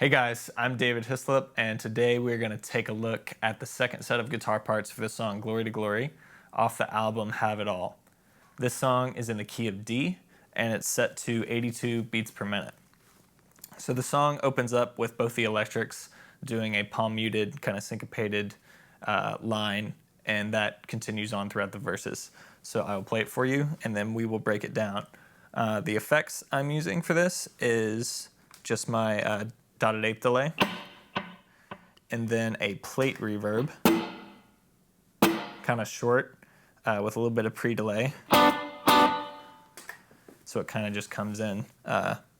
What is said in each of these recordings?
Hey guys, I'm David Hislop, and today we're going to take a look at the second set of guitar parts for the song Glory to Glory off the album Have It All. This song is in the key of D, and it's set to 82 beats per minute. So the song opens up with both the electrics doing a palm muted, kind of syncopated line, and that continues on throughout the verses. So I will play it for you, and then we will break it down. The effects I'm using for this is just my dotted eighth delay, and then a plate reverb, kind of short, with a little bit of pre-delay. So it kind of just comes in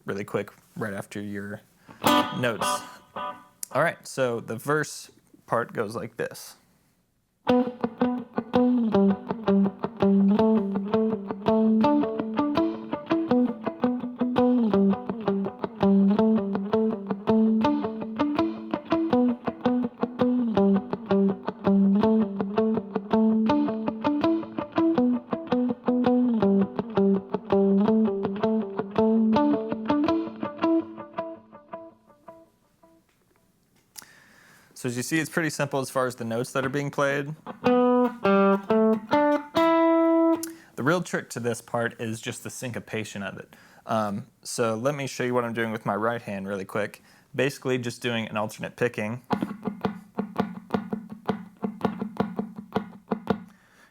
really quick right after your notes. All right, so the verse part goes like this. So as you see, it's pretty simple as far as the notes that are being played. The real trick to this part is just the syncopation of it. So let me show you what I'm doing with my right hand really quick. Basically just doing an alternate picking.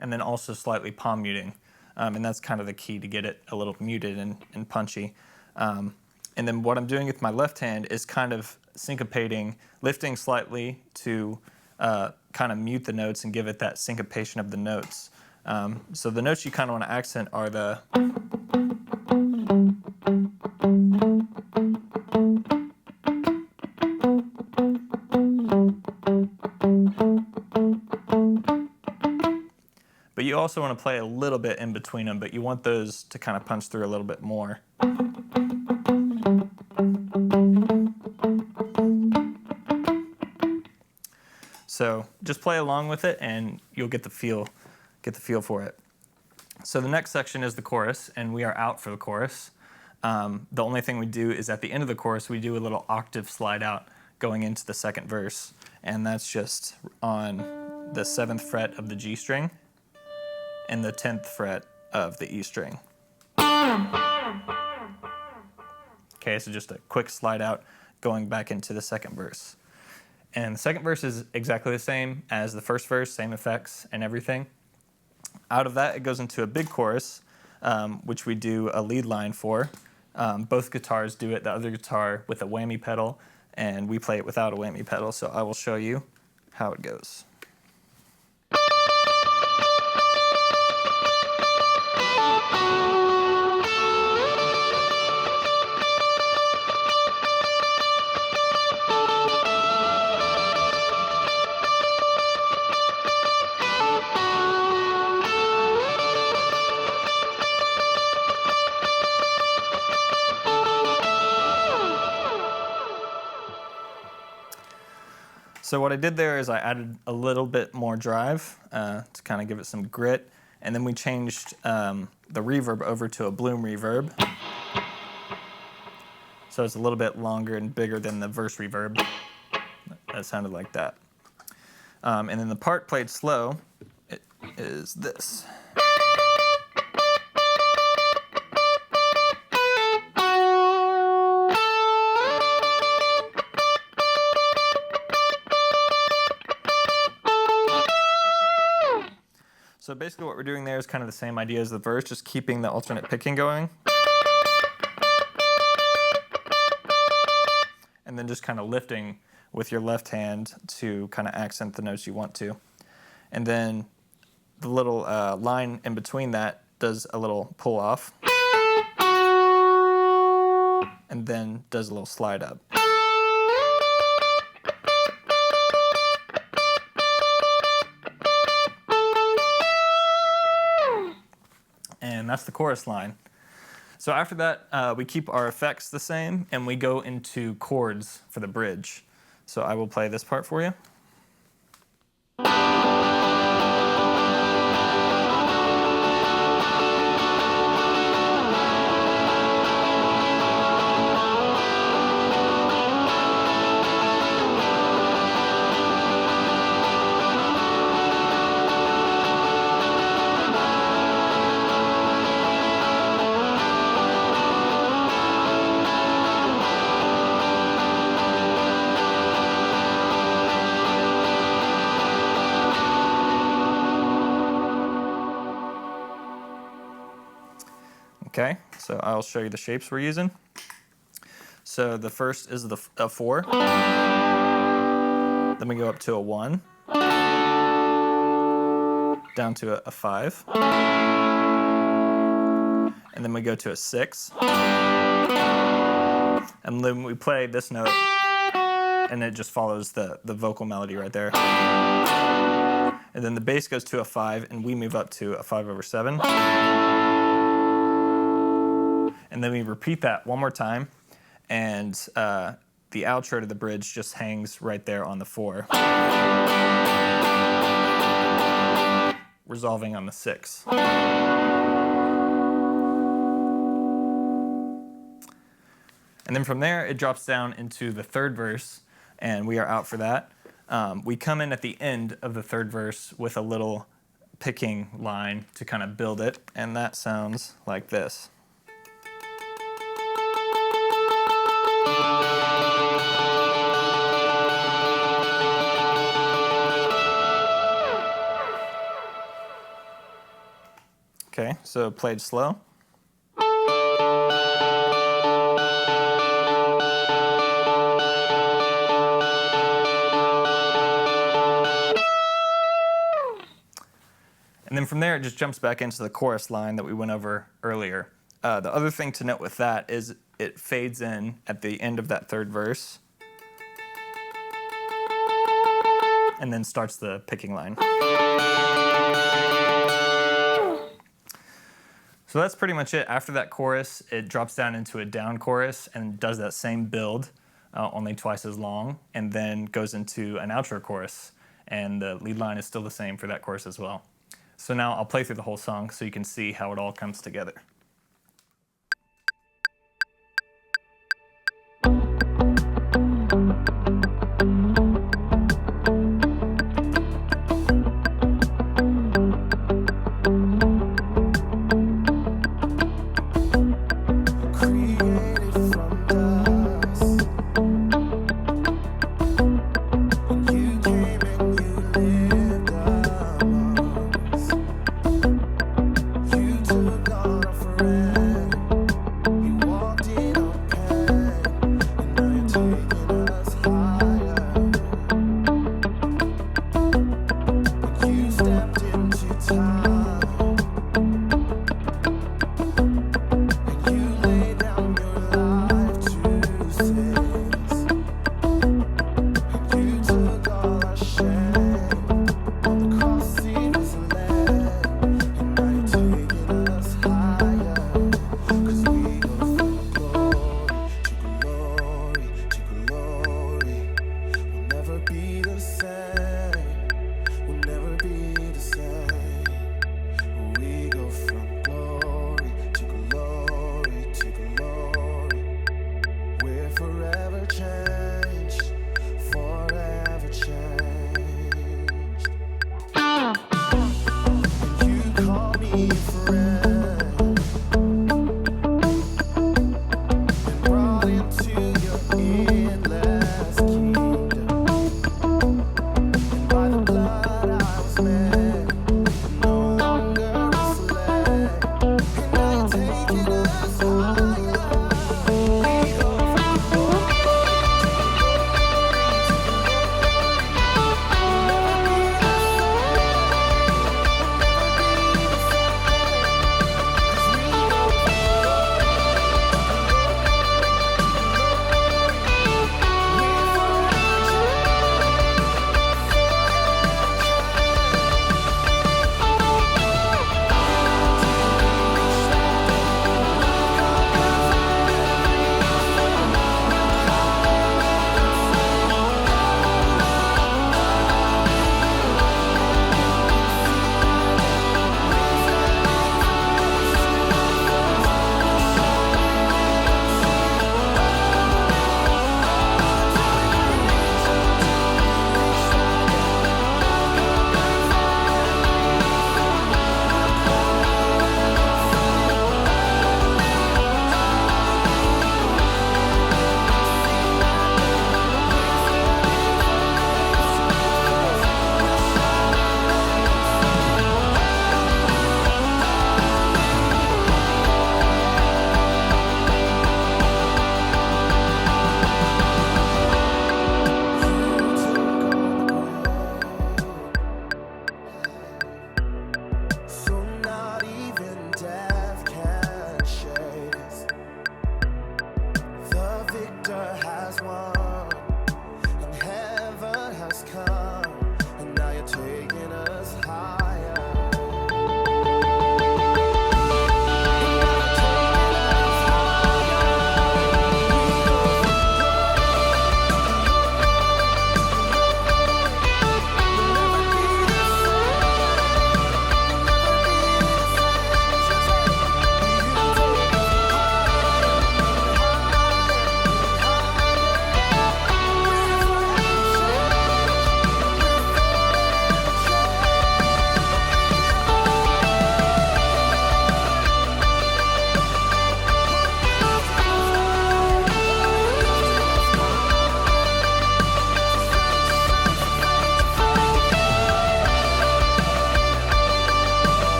And then also slightly palm muting. And that's kind of the key to get it a little muted and punchy. And then what I'm doing with my left hand is kind of syncopating, lifting slightly to kind of mute the notes and give it that syncopation of the notes. So the notes you kind of want to accent are the but you also want to play a little bit in between them, but you want those to kind of punch through a little bit more. So just play along with it and you'll get the feel for it. So the next section is the chorus, and we are out for the chorus. The only thing we do is at the end of the chorus we do a little octave slide out going into the second verse, and that's just on the 7th fret of the G string and the 10th fret of the E string. Okay, so just a quick slide out going back into the second verse. And the second verse is exactly the same as the first verse, same effects and everything. Out of that, it goes into a big chorus, which we do a lead line for. Both guitars do it, the other guitar with a whammy pedal, and we play it without a whammy pedal, so I will show you how it goes. So what I did there is I added a little bit more drive to kind of give it some grit, and then we changed the reverb over to a bloom reverb. So it's a little bit longer and bigger than the verse reverb. That sounded like that. And then the part played slow, it is this. So basically what we're doing there is kind of the same idea as the verse, just keeping the alternate picking going. And then just kind of lifting with your left hand to kind of accent the notes you want to. And then the little line in between that does a little pull off. And then does a little slide up. And that's the chorus line. So after that, we keep our effects the same, and we go into chords for the bridge. So I will play this part for you. Okay, so I'll show you the shapes we're using. So the first is a 4. Then we go up to a 1. Down to a 5. And then we go to a 6. And then we play this note, and it just follows the vocal melody right there. And then the bass goes to a 5, and we move up to a 5/7. And then we repeat that one more time, and the outro to the bridge just hangs right there on the 4, resolving on the 6. And then from there, it drops down into the 3rd verse, and we are out for that. We come in at the end of the 3rd verse with a little picking line to kind of build it, and that sounds like this. Okay, so played slow. And then from there, it just jumps back into the chorus line that we went over earlier. The other thing to note with that is it fades in at the end of that 3rd verse and then starts the picking line. So that's pretty much it. After that chorus, it drops down into a down chorus and does that same build, only twice as long, and then goes into an outro chorus. And the lead line is still the same for that chorus as well. So now I'll play through the whole song so you can see how it all comes together.